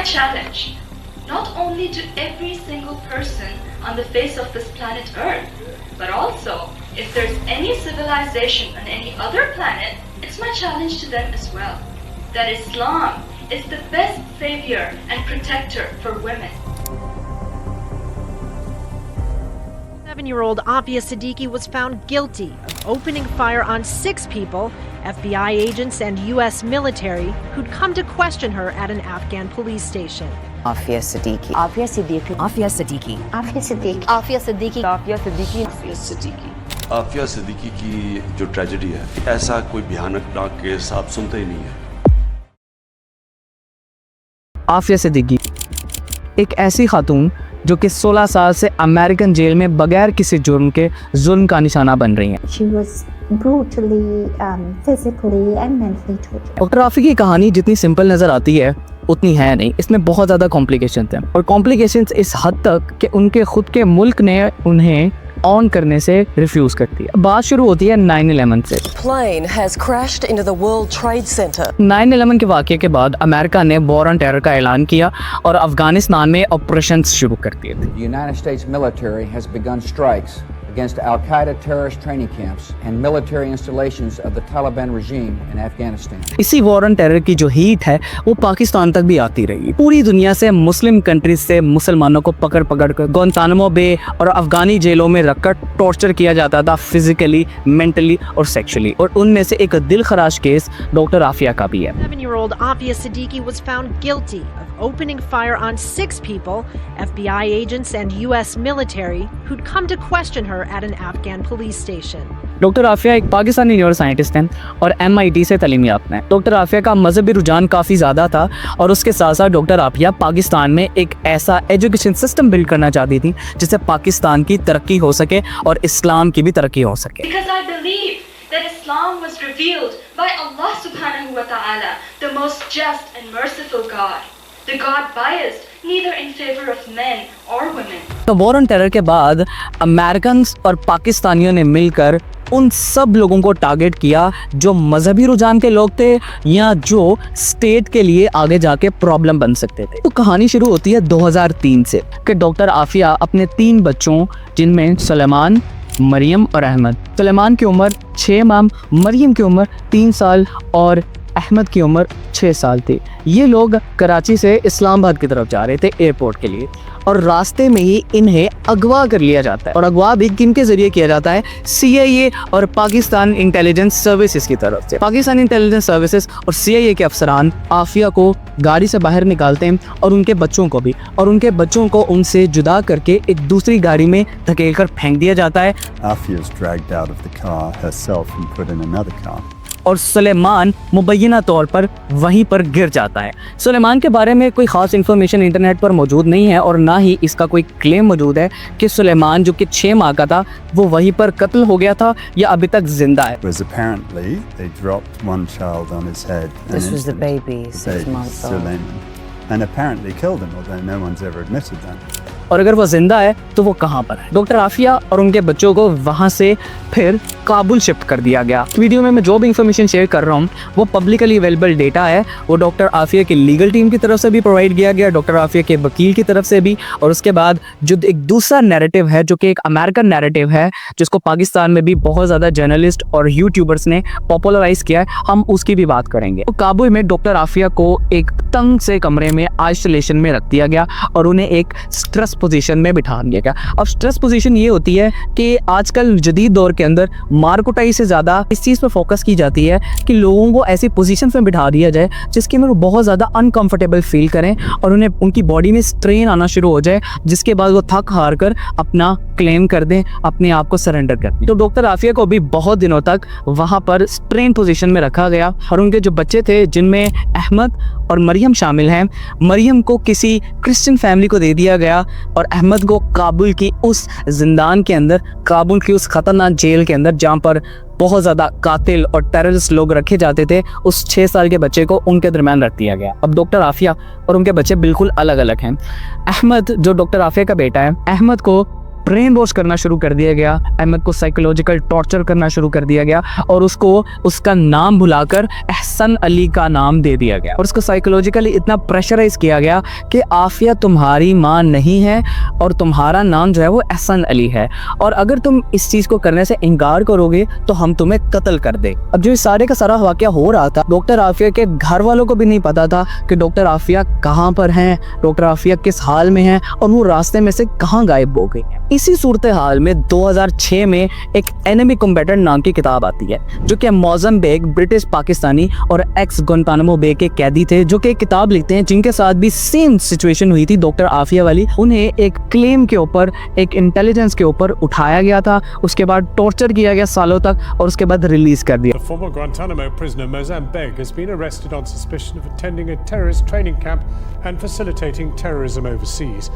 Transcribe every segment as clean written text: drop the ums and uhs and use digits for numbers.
challenge, not only to every single person on the face of this planet Earth, but also if there's any civilization on any other planet, it's my challenge to them as well, that Islam is the best savior and protector for women. 7-year-old Afia Siddiqui was found guilty of opening fire on 6 people, FBI agents and U.S. military, who'd come to question her at an Afghan police station. Afia Siddiqui. Afia Siddiqui. Afia Siddiqui. Afia Siddiqui. Afia Siddiqui. Afia Siddiqui. Aafia Siddiqui Aafia Siddiqui की जो tragedy है, ऐसा कोई भयानक case आप सुनते ही नहीं है। आफिया सिद्दीकी एक ऐसी खातून जो कि 16 साल से अमेरिकन जेल में बगैर किसी जुर्म के जुल्म का निशाना बन रही हैं। She was brutally, physically and mentally tortured. Doctor Aafia की कहानी जितनी सिंपल नज़र आती है उतनी है नहीं, इसमें बहुत ज़्यादा कॉम्प्लिकेशंस हैं और कॉम्प्लिकेशंस इस हद तक कि उनके खुद के मुल्क ने उन्हें ऑन करने से रिफ्यूज़ कर दिया। बात शुरू होती है 9/11 से। Plane has crashed into the World Trade Center. 9/11 के वाक़ये के बाद अमेरिका ने वॉर ऑन टेरर का ऐलान किया और अफगानिस्तान में ऑपरेशंस शुरू कर दिए थे। The United States military has begun strikes against Al-Qaeda terrorist training camps and military installations of the Taliban regime in Afghanistan. इसी वॉर ऑन टेरर की जो हीट है वो पाकिस्तान तक भी आती रही। पूरी दुनिया से मुस्लिम कंट्रीज से मुसलमानों को पकड़ कर गुआंतानामो बे और अफगानी जेलों में रखकर टॉर्चर किया जाता था, फिजिकली, मेंटली और सेक्सुअली। और उनमें से एक दिल खराश केस डॉक्टर आफिया का भी है। 7-year-old Afia Siddiqui was found guilty of opening fire on 6 people, FBI agents and U.S. military, who'd come to question her at an Afghan police station. Doctor Aafia एक पाकिस्तानी न्यूरो साइंटिस्ट हैं और MIT से तालीम याफ्ता हैं। डॉक्टर आफिया का मजहबी रुझान काफ़ी ज़्यादा था और उसके साथ साथ डॉक्टर आफिया पाकिस्तान में एक ऐसा एजुकेशन सिस्टम बिल्ड करना चाहती थी जिससे पाकिस्तान की तरक्की हो सके और इस्लाम की भी तरक्की हो सके। Because I believe that Islam was revealed by Allah subhanahu wa ta'ala, the most just and merciful God, the God biased neither in favor of men or women. तो वॉर ऑन टेरर के बाद American और पाकिस्तानियों ने मिलकर उन सब लोगों को टारगेट किया जो मजहबी रुझान के लोग थे या जो स्टेट के लिए आगे जाके प्रॉब्लम बन सकते थे। तो कहानी शुरू होती है 2003 से कि डॉक्टर आफिया अपने 3 बच्चों, जिनमें सुलेमान, मरियम और अहमद, सुलेमान की उम्र 6 माह, मरियम की उम्र 3 साल और अहमद की उम्र 6 साल थी। ये लोग कराची से इस्लामाबाद की तरफ जा रहे थे एयरपोर्ट के लिए और रास्ते में ही इन्हें अगवा कर लिया जाता है। और अगवा भी किनके जरिए किया जाता है? CIA और पाकिस्तान इंटेलिजेंस सर्विसेज की तरफ से। पाकिस्तान इंटेलिजेंस सर्विसेज और CIA के अफसरान आफिया को गाड़ी से बाहर निकालते हैं और उनके बच्चों को भी, और उनके बच्चों को उनसे जुदा करके एक दूसरी गाड़ी में धकेल कर फेंक दिया जाता है। और सुलेमान मुबैना तौर पर वहीं पर गिर जाता है। सुलेमान के बारे में कोई ख़ास इन्फॉर्मेशन इंटरनेट पर मौजूद नहीं है और ना ही इसका कोई क्लेम मौजूद है कि सुलेमान जो कि 6 माह का था वो वहीं पर कत्ल हो गया था या अभी तक जिंदा है। This was the baby, 6 months old. And apparently killed him, although no one's ever admitted that. और अगर वो जिंदा है तो वो कहाँ पर है? डॉक्टर आफिया और उनके बच्चों को वहाँ से फिर काबुल शिफ्ट कर दिया गया। वीडियो में मैं जो भी इंफॉर्मेशन शेयर कर रहा हूँ वो पब्लिकली अवेलेबल डेटा है। वो डॉक्टर आफिया की लीगल टीम की तरफ से भी प्रोवाइड किया गया, डॉक्टर आफिया के वकील की तरफ से भी। और उसके बाद जो एक दूसरा नैरेटिव है जो कि एक अमेरिकन नैरेटिव है जिसको पाकिस्तान में भी बहुत ज़्यादा जर्नलिस्ट और यूट्यूबर्स ने पॉपुलराइज किया है, हम उसकी भी बात करेंगे। तो काबुल में डॉक्टर आफिया को एक तंग से कमरे में आइसोलेशन में रख दिया गया और उन्हें एक स्ट्रेस पोजीशन में बिठा दिया गया। अब स्ट्रेस पोजीशन ये होती है कि आजकल जदीद दौर के अंदर मारकुटाई से ज़्यादा इस चीज़ पर फोकस की जाती है कि लोगों को ऐसी पोजीशन में बिठा दिया जाए जिसके में वो बहुत ज़्यादा अनकंफर्टेबल फील करें और उन्हें उनकी बॉडी में स्ट्रेन आना शुरू हो जाए, जिसके बाद वो थक हार कर अपना क्लेम कर दें, अपने आप को सरेंडर कर दें। तो डॉक्टर आफिया को भी बहुत दिनों तक वहाँ पर स्ट्रेन पोजीशन में रखा गया और उनके जो बच्चे थे जिनमें अहमद और मरियम शामिल हैं, मरियम को किसी क्रिश्चियन फैमिली को दे दिया गया और अहमद को काबुल की उस जिंदान के अंदर, काबुल की उस खतरनाक जेल के अंदर जहाँ पर बहुत ज़्यादा कातिल और टेररिस्ट लोग रखे जाते थे, उस 6 साल के बच्चे को उनके दरमियान रख दिया गया। अब डॉक्टर आफिया और उनके बच्चे बिल्कुल अलग अलग हैं। अहमद जो डॉक्टर आफिया का बेटा है, अहमद को ब्रेन वॉश करना शुरू कर दिया गया, अहमद को साइकोलॉजिकल टॉर्चर करना शुरू कर दिया गया और उसको उसका नाम भुलाकर एहसन अली का नाम दे दिया गया और उसको साइकोलॉजिकली इतना प्रेशराइज किया गया कि आफिया तुम्हारी माँ नहीं है और तुम्हारा नाम जो है वो एहसन अली है, और अगर तुम इस चीज़ को करने से इनकार करोगे तो हम तुम्हें कत्ल कर दे। अब जो इस सारे का सारा वाकया हो रहा था, डॉक्टर आफिया के घर वालों को भी नहीं पता था कि डॉक्टर आफिया कहाँ पर हैं, डॉक्टर आफिया किस हाल में हैं और वो रास्ते में से कहाँ गायब हो गई हैं। इसी सूरत हाल में 2006 में एक एनिमी कॉम्बैटेंट नाम की किताब आती है जो कि मौजम बेग ब्रिटिश पाकिस्तानी और एक्स गुंटानामो बे के कैदी थे जो कि एक किताब लिखते हैं जिनके साथ भी सेम सिचुएशन हुई थी डॉक्टर आफिया वाली। उन्हें एक क्लेम के ऊपर, एक इंटेलिजेंस के ऊपर उठाया गया था, उसके बाद टॉर्चर किया गया सालों तक और उसके बाद रिलीज कर दिया। The former Guantanamo prisoner Mozam Beg has been arrested on suspicion of attending a terrorist training camp and facilitating terrorism overseas.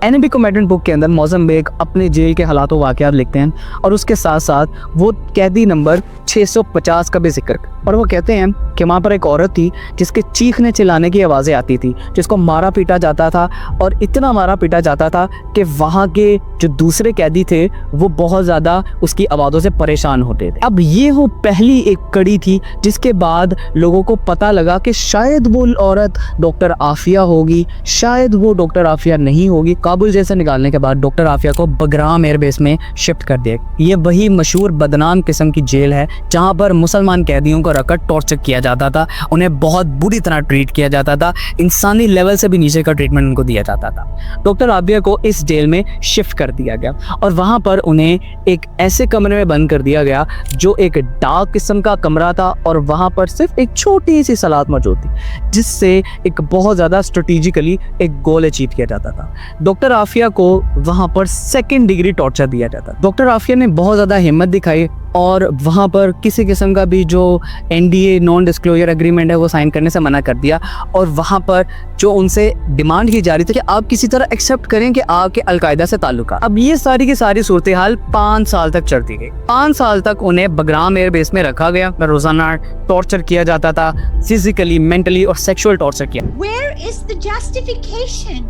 Enemy combatant book के अंदर मौजम बेग अपने जेल के हालात वाक़यात लिखते हैं और उसके साथ साथ वो कैदी नंबर 650 का भी जिक्र, और वो कहते हैं कि वहाँ पर एक औरत थी जिसके चीखने चिल्लाने की आवाज़ें आती थी, जिसको मारा पीटा जाता था और इतना मारा पीटा जाता था कि वहाँ के जो दूसरे कैदी थे वो बहुत ज़्यादा उसकी आवाज़ों से परेशान होते थे। अब ये वो पहली एक कड़ी थी जिसके बाद लोगों को पता लगा कि शायद वो औरत डॉक्टर आफिया होगी, शायद वो डॉक्टर आफिया नहीं होगी। काबुल जैसे निकालने के बाद डॉक्टर आफिया को बगराम एयरबेस में शिफ्ट कर दिया। ये वही मशहूर बदनाम किस्म की जेल है जहाँ पर मुसलमान कैदियों को रखकर टॉर्चर किया जाता था, उन्हें बहुत बुरी तरह ट्रीट किया जाता था, इंसानी लेवल से भी नीचे का ट्रीटमेंट उनको दिया जाता था। डॉक्टर आफिया को इस जेल में शिफ्ट कर दिया गया और वहाँ पर उन्हें एक ऐसे कमरे में बंद कर दिया गया जो एक डार्क किस्म का कमरा था और वहाँ पर सिर्फ एक छोटी सी सलात मौजूद थी जिससे एक बहुत ज़्यादा स्ट्रेटेजिकली एक गोल अचीव किया जाता था। डॉक्टर आफिया को वहाँ पर 2nd डिग्री टॉर्चर दिया जाता। डॉक्टर आफिया ने बहुत ज़्यादा हिम्मत दिखाई और वहाँ पर किसी किस्म का भी जो NDA नॉन डिस्क्लोजर एग्रीमेंट है वो साइन करने से मना कर दिया और वहाँ पर जो उनसे डिमांड की जा रही थी कि आप किसी तरह एक्सेप्ट करें कि आपके अलकायदा से ताल्लुक है। अब ये सारी की सारी सूरत हाल 5 साल तक चलती गई। 5 साल तक उन्हें बगराम एयरबेस में रखा गया, रोजाना टॉर्चर किया जाता था, फिजिकली, मेंटली और सेक्सुअल टॉर्चर किया। Where is the justification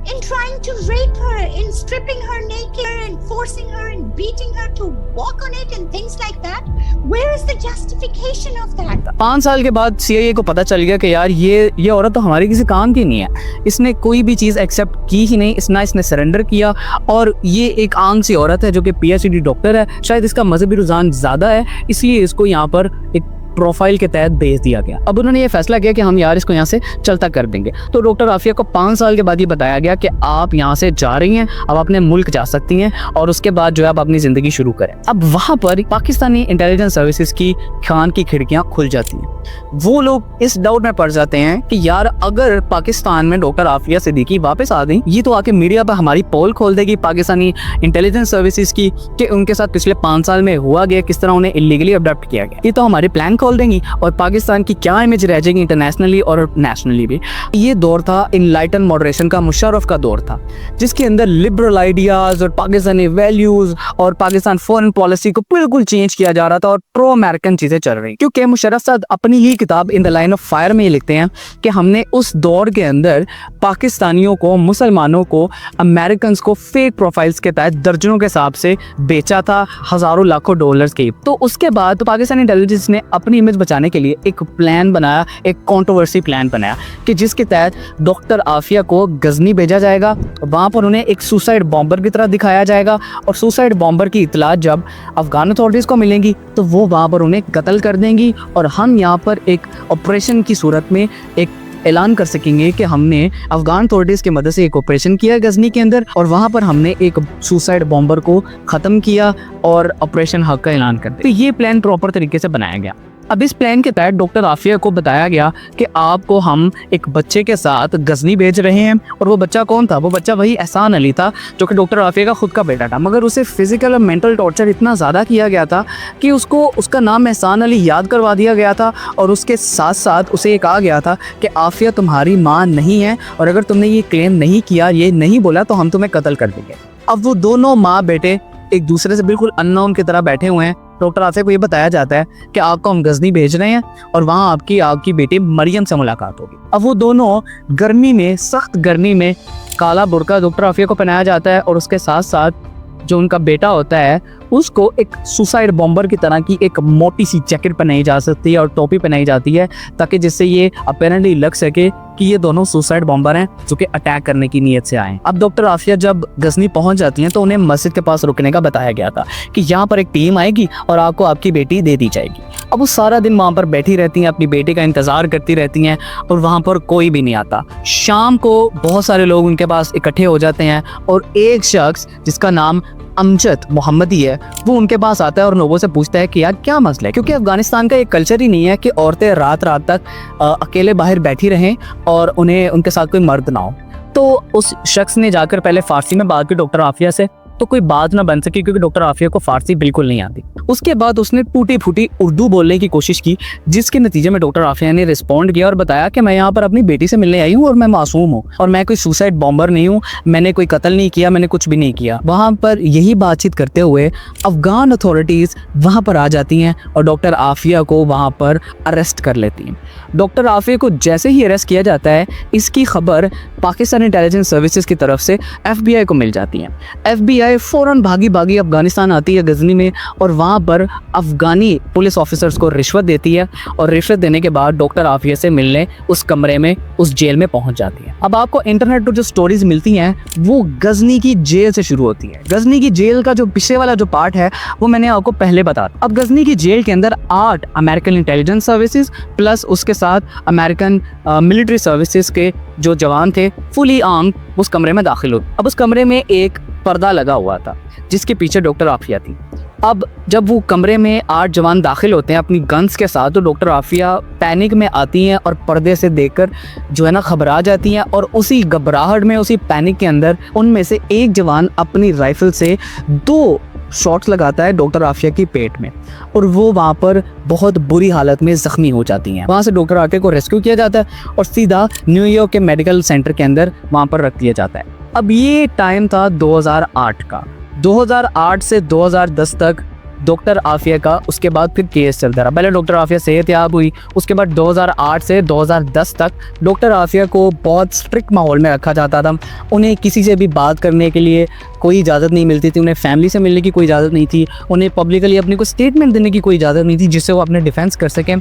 in trying to rape her, in stripping her naked and forcing her and beating her to walk on it and things like that? Where is the justification of that? 5 साल के बाद CIA को पता चल गया कि यार ये औरत तो हमारी किसी काम की नहीं है, इसने कोई भी चीज़ एक्सेप्ट की ही नहीं, इसने सरेंडर किया और ये एक आम सी औरत है जो कि PhD डॉक्टर है, शायद इसका मजहबी रुझान ज़्यादा है इसलिए इसको यहाँ पर एक प्रोफाइल के तहत भेज दिया गया। अब उन्होंने ये फैसला किया कि हम यार इसको यहाँ से चलता कर देंगे। तो डॉक्टर आफिया को 5 साल के बाद ये बताया गया कि आप यहाँ से जा रही हैं, अब अपने मुल्क जा सकती हैं और उसके बाद जो है आप अपनी ज़िंदगी शुरू करें। अब वहाँ पर पाकिस्तानी इंटेलिजेंस सर्विसेज की खान की खिड़कियाँ खुल जाती हैं। वो लोग इस डाउट में पड़ जाते हैं कि यार अगर पाकिस्तान में डॉक्टर आफिया सिद्दीकी वापस आ गई, ये तो आके मीडिया पर हमारी पोल खोल देगी पाकिस्तानी इंटेलिजेंस सर्विसेज की कि उनके साथ पिछले 5 साल में हुआ गया, किस तरह उन्हें इलीगली अडॉप्ट किया गया। ये तो हमारे प्लान खोल देंगी और पाकिस्तान की क्या इमेज रह जाएगी इंटरनेशनली और नेशनली भी। ये दौर था इनलाइटन मॉडरेशन का, मुशर्रफ का दौर था जिसके अंदर लिबरल आइडियाज और पाकिस्तानी वैल्यूज और पाकिस्तान फॉरेन पॉलिसी को बिल्कुल चेंज किया जा रहा था और प्रो अमेरिकन चीजें चल रही। क्योंकि मुशर्रफ साहब अपनी ही किताब in the line of fire में ये लिखते हैं कि हमने उस दौर के अंदर पाकिस्तानियों को, मुसलमानों को, अमेरिकन को फेक प्रोफाइल्स के तहत दर्जनों के हिसाब से बेचा था, हजारों लाखों डॉलर्स के। तो उसके बाद तो पाकिस्तानी इंटेलिजेंस ने अपनी इमेज बचाने के लिए एक प्लान बनाया, एक कंट्रोवर्सी प्लान बनाया कि जिसके तहत डॉक्टर आफिया को गजनी भेजा जाएगा, वहाँ पर उन्हें एक सुसाइड बॉम्बर की तरह दिखाया जाएगा और सुसाइड बॉम्बर की इतला जब अफगान अथॉरिटीज़ को मिलेंगी तो वो वहाँ पर उन्हें कत्ल कर देंगी और हम यहाँ पर एक ऑपरेशन की सूरत में एक ऐलान कर सकेंगे कि हमने अफगान अथॉरिटीज़ की मदद से एक ऑपरेशन किया गजनी के अंदर और वहाँ पर हमने एक सुसाइड बॉम्बर को ख़त्म किया और ऑपरेशन हक का ऐलान कर दिया। तो ये प्लान प्रॉपर तरीके से बनाया गया। अब इस प्लान के तहत डॉक्टर आफिया को बताया गया कि आपको हम एक बच्चे के साथ गजनी भेज रहे हैं और वो बच्चा कौन था? वो बच्चा वही एहसान अली था जो कि डॉक्टर आफिया का खुद का बेटा था, मगर उसे फिजिकल और मेंटल टॉर्चर इतना ज़्यादा किया गया था कि उसको उसका नाम एहसान अली याद करवा दिया गया था और उसके साथ साथ उसे ये कहा गया था कि आफिया तुम्हारी माँ नहीं है और अगर तुमने ये क्लेम नहीं किया, ये नहीं बोला तो हम तुम्हें कत्ल कर देंगे। अब वो दोनों माँ बेटे एक दूसरे से बिल्कुल अननोन की तरह बैठे हुए हैं। डॉक्टर आफिया को ये बताया जाता है कि आपको हम गजनी भेज रहे हैं और वहाँ आपकी बेटी मरियम से मुलाकात होगी। अब वो दोनों गर्मी में, सख्त गर्मी में काला बुर्का डॉक्टर आफिया को पहनाया जाता है और उसके साथ साथ जो उनका बेटा होता है उसको एक सुसाइड बॉम्बर की तरह की एक मोटी सी जैकेट पहनाई जा सकती है और टोपी पहनाई जाती है, ताकि जिससे ये अपेरेंटली लग सके कि ये दोनों सुसाइड बॉम्बर हैं जो कि अटैक करने की नीयत से आए। अब डॉक्टर आफिया जब गजनी पहुंच जाती हैं तो उन्हें मस्जिद के पास रुकने का बताया गया था कि यहाँ पर एक टीम आएगी और आपको आपकी बेटी दे दी जाएगी। अब वो सारा दिन वहाँ पर बैठी रहती हैं, अपनी बेटी का इंतजार करती रहती हैं और वहाँ पर कोई भी नहीं आता। शाम को बहुत सारे लोग उनके पास इकट्ठे हो जाते हैं और एक शख्स जिसका नाम अमजद मोहम्मदी है वो उनके पास आता है और लोगों से पूछता है कि यार क्या मसला है, क्योंकि अफगानिस्तान का एक कल्चर ही नहीं है कि औरतें रात रात तक अकेले बाहर बैठी रहें और उन्हें उनके साथ कोई मर्द ना हो। तो उस शख्स ने जाकर पहले फारसी में बात की डॉक्टर आफिया से, तो कोई बात ना बन सकी क्योंकि डॉक्टर आफिया को फारसी बिल्कुल नहीं आती। उसके बाद उसने टूटी फूटी उर्दू बोलने की कोशिश की, जिसके नतीजे में डॉक्टर आफिया ने रिस्पॉन्ड किया और बताया कि मैं यहाँ पर अपनी बेटी से मिलने आई हूँ और मैं मासूम हूँ और मैं कोई सुसाइड बॉम्बर नहीं हूँ, मैंने कोई कत्ल नहीं किया, मैंने कुछ भी नहीं किया। वहाँ पर यही बातचीत करते हुए अफगान अथॉरिटीज़ वहाँ पर आ जाती हैं और डॉक्टर आफिया को वहाँ पर अरेस्ट कर लेती हैं। डॉक्टर आफिया को जैसे ही अरेस्ट किया जाता है, इसकी खबर पाकिस्तान इंटेलिजेंस सर्विसेज की तरफ से FBI को मिल जाती है। FBI फ़ौरन भागी अफगानिस्तान आती है गजनी में और वहाँ पर अफगानी पुलिस ऑफिसर्स को रिश्वत देती है और रिश्वत देने के बाद डॉक्टर आफिया से मिलने उस कमरे में, उस जेल में पहुँच जाती है। अब आपको इंटरनेट पर जो स्टोरीज मिलती हैं वो गजनी की जेल से शुरू होती है। गजनी की जेल का जो पीछे वाला जो पार्ट है वो मैंने आपको पहले बता दिया। अब गजनी की जेल के अंदर 8 अमेरिकन इंटेलिजेंस सर्विसेज प्लस उसके साथ अमेरिकन मिलिट्री सर्विसेज के जो जवान थे फुली आर्म्ड उस कमरे में दाखिल हुए। अब उस कमरे में एक पर्दा लगा हुआ था जिसके पीछे डॉक्टर आफिया थी। अब जब वो कमरे में 8 जवान दाखिल होते हैं अपनी गन्स के साथ, तो डॉक्टर आफिया पैनिक में आती हैं और पर्दे से देखकर जो है ना घबरा जाती हैं और उसी घबराहट में, उसी पैनिक के अंदर उनमें से एक जवान अपनी राइफल से 2 शॉट्स लगाता है डॉक्टर आफिया की पेट में और वो वहाँ पर बहुत बुरी हालत में जख्मी हो जाती हैं। वहाँ से डॉक्टर आफिया को रेस्क्यू किया जाता है और सीधा न्यूयॉर्क के मेडिकल सेंटर के अंदर वहाँ पर रख दिया जाता है। अब ये टाइम था 2008 का। 2008 से 2010 तक डॉक्टर आफिया का उसके बाद फिर केस चलता रहा। पहले डॉक्टर आफिया सेहतयाब हुई, उसके बाद 2008 से 2010 तक डॉक्टर आफिया को बहुत स्ट्रिक्ट माहौल में रखा जाता था। उन्हें किसी से भी बात करने के लिए कोई इजाज़त नहीं मिलती थी, उन्हें फैमिली से मिलने की कोई इजाज़त नहीं थी, उन्हें पब्लिकली अपनी कोई स्टेटमेंट देने की कोई इजाज़त नहीं थी जिससे वो अपने डिफेंस कर सकें।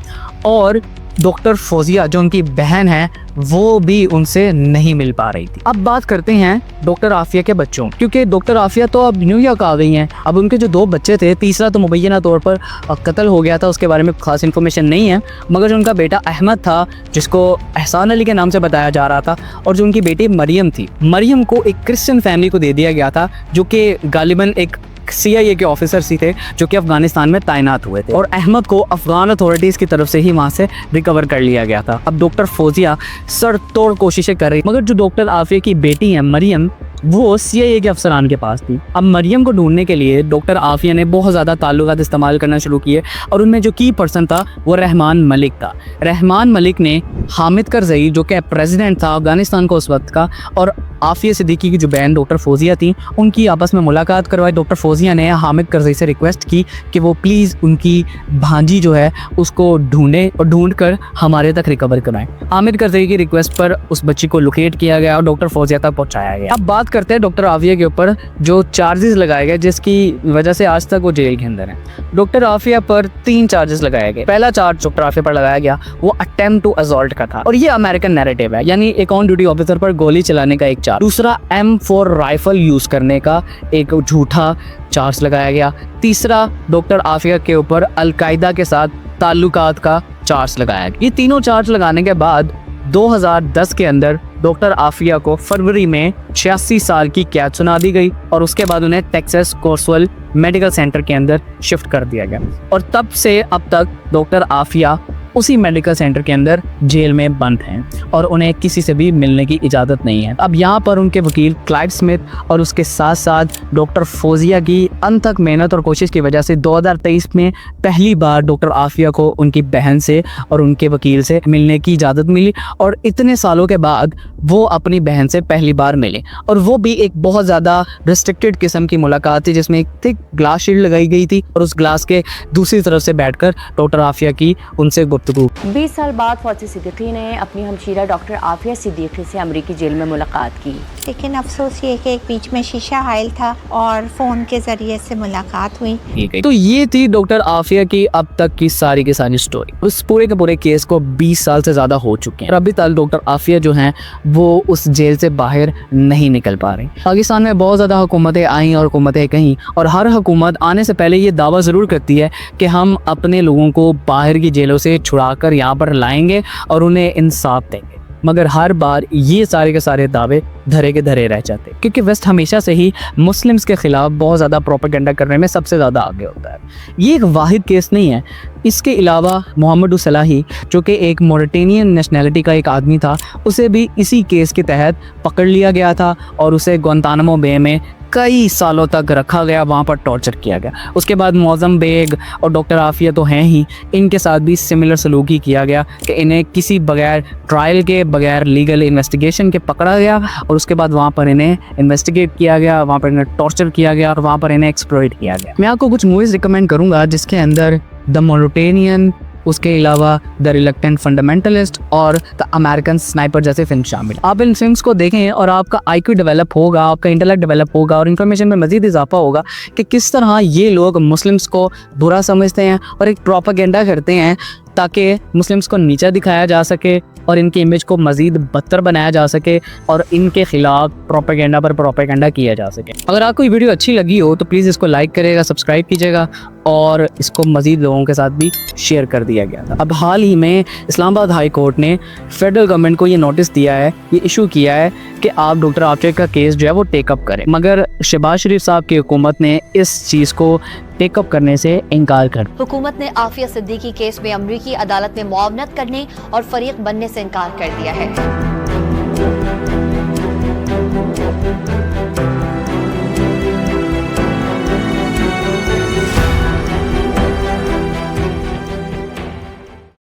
और डॉक्टर फौजिया जो उनकी बहन है वो भी उनसे नहीं मिल पा रही थी। अब बात करते हैं डॉक्टर आफिया के बच्चों, क्योंकि डॉक्टर आफिया तो अब न्यूयॉर्क आ गई हैं। अब उनके जो 2 बच्चे थे, तीसरा तो मुबैना तौर पर कत्ल हो गया था, उसके बारे में खास इन्फॉर्मेशन नहीं है, मगर जो उनका बेटा अहमद था जिसको एहसान अली के नाम से बताया जा रहा था, और जो उनकी बेटी मरियम थी, मरियम को एक क्रिश्चियन फैमिली को दे दिया गया था जो कि गालिबन एक CIA के ऑफिसर्स ही थे जो कि अफगानिस्तान में तैनात हुए थे और अहमद को अफगान अथॉरिटीज़ की तरफ से ही वहाँ से रिकवर कर लिया गया था। अब डॉक्टर फौजिया सर तोड़ कोशिशें कर रही, मगर जो डॉक्टर आफिया की बेटी है मरियम वो CIA के अफसरान के पास थी। अब मरियम को ढूंढने के लिए डॉक्टर आफिया ने बहुत ज़्यादा ताल्लुकात इस्तेमाल करना शुरू किए और उनमें जो की पर्सन था वो रहमान मलिक था। रहमान मलिक ने हामिद करज़ई जो कि प्रेसिडेंट था अफगानिस्तान को उस वक्त का, और आफिया सिद्दीकी की जो बहन डॉक्टर फौजिया थी, उनकी आपस में मुलाकात करवाई। डॉक्टर फौजिया ने हामिद करज़ई से रिक्वेस्ट की कि वो प्लीज़ उनकी भांजी जो है उसको ढूंढें और ढूंढ कर हमारे तक रिकवर कराएं। हामिद करज़ई की रिक्वेस्ट पर उस बच्ची को लोकेट किया गया और डॉक्टर फौजिया तक पहुँचाया गया। अब बात करते हैं डॉक्टर आफिया के ऊपर जो चार्जेस लगाए गए जिसकी वजह से आज तक वो जेल के अंदर है। डॉक्टर आफिया पर 3 चार्जेस लगाए गए। पहला चार्ज डॉक्टर आफिया पर लगाया गया वो अटेम्प्ट टू असॉल्ट का था और ये अमेरिकन नैरेटिव है, यानी एक ऑन ड्यूटी ऑफिसर पर गोली चलाने का एक चार्ज। दूसरा M4 राइफल यूज करने का एक झूठा चार्ज लगाया गया। तीसरा डॉक्टर आफिया के ऊपर अलकायदा के साथ ताल्लुकात का चार्ज लगाया गया। ये तीनों चार्ज लगाने के बाद 2010 के अंदर डॉक्टर आफिया को फरवरी में 86 साल की कैद सुना दी गई और उसके बाद उन्हें टेक्सास कोर्सवेल मेडिकल सेंटर के अंदर शिफ्ट कर दिया गया और तब से अब तक डॉक्टर आफिया उसी मेडिकल सेंटर के अंदर जेल में बंद हैं और उन्हें किसी से भी मिलने की इजाज़त नहीं है। अब यहाँ पर उनके वकील क्लाइव स्मिथ और उसके साथ साथ डॉक्टर फौजिया की अनथक मेहनत और कोशिश की वजह से 2023 में पहली बार डॉक्टर आफिया को उनकी बहन से और उनके वकील से मिलने की इजाज़त मिली और इतने सालों के बाद वो अपनी बहन से पहली बार मिले और वो भी एक बहुत ज़्यादा रिस्ट्रिक्टेड किस्म की मुलाकात थी जिसमें एक थिक ग्लास शील्ड लगाई गई थी और उस ग्लास के दूसरी तरफ से बैठकर डॉक्टर आफिया की उनसे गुफ्तगू। 20 साल बाद फौजी सिद्दीकी ने अपनी हमशीरा डॉक्टर आफिया सिद्दीकी से अमरीकी जेल में मुलाकात की। लेकिन अफसोस ये कि एक बीच में शीशा हायल था और फ़ोन के ज़रिए से मुलाकात हुई। तो ये थी डॉक्टर आफिया की अब तक की सारी स्टोरी। उस पूरे के पूरे केस को 20 साल से ज़्यादा हो चुके हैं और अभी तक डॉक्टर आफिया जो हैं वो उस जेल से बाहर नहीं निकल पा रही। पाकिस्तान में बहुत ज़्यादा हुकूमतें आई और हुकूमतें गईं और हर हुकूमत आने से पहले ये दावा ज़रूर करती है कि हम अपने लोगों को बाहर की जेलों से छुड़ा कर यहाँ पर लाएंगे और उन्हें इंसाफ देंगे, मगर हर बार ये सारे के सारे दावे धरे के धरे रह जाते हैं क्योंकि वेस्ट हमेशा से ही मुस्लिम्स के ख़िलाफ़ बहुत ज़्यादा प्रोपेगेंडा करने में सबसे ज़्यादा आगे होता है। ये एक वाहिद केस नहीं है। इसके अलावा मोहम्मद सलाही जो कि एक मोरिटेनियन नेशनैलिटी का एक आदमी था, उसे भी इसी केस के तहत पकड़ लिया गया था और उसे गुआंतानामो बे में कई सालों तक रखा गया, वहाँ पर टॉर्चर किया गया। उसके बाद मौज़म बेग और डॉक्टर आफिया तो हैं ही, इनके साथ भी सिमिलर सलूक ही किया गया कि इन्हें किसी बगैर ट्रायल के, बगैर लीगल इन्वेस्टिगेशन के पकड़ा गया और उसके बाद वहाँ पर इन्हें इन्वेस्टिगेट किया गया, वहाँ पर इन्हें टॉर्चर किया गया और वहाँ पर इन्हें एक्सप्लॉइट किया गया। मैं आपको कुछ मूवीज़ रिकमेंड करूँगा जिसके अंदर द मोरिटेनियन, उसके अलावा द रिलक्टेंट फंडामेंटलिस्ट और द अमेरिकन स्नाइपर जैसे फिल्म शामिल। आप इन फिल्म्स को देखें और आपका IQ डेवलप होगा, आपका इंटेलेक्ट डेवलप होगा और इन्फॉर्मेशन में मज़ीद इजाफा होगा कि किस तरह ये लोग मुस्लिम्स को बुरा समझते हैं और एक प्रोपेगेंडा करते हैं ताकि मुस्लिम्स को नीचा दिखाया जा सके और इनकी इमेज को मज़ीद बदतर बनाया जा सके और इनके ख़िलाफ़ प्रोपेगेंडा पर प्रोपेगेंडा किया जा सके। अगर आपको ये वीडियो अच्छी लगी हो तो प्लीज़ इसको लाइक करिएगा, सब्सक्राइब कीजिएगा और इसको मज़ीद लोगों के साथ भी शेयर कर दिया गया था। अब हाल ही में इस्लामाबाद हाई कोर्ट ने फेडरल गवर्नमेंट को ये नोटिस दिया है, ये इशू किया है कि आप डॉक्टर आफिया का केस जो है वो टेकअप करें, मगर शहबाज शरीफ साहब की हुकूमत ने इस चीज़ को टेकअप करने से इनकार कर। हुकूमत ने आफिया सिद्दीकी केस में अमरीकी अदालत में मुआवनत करने और फरीक बनने से इनकार कर दिया है।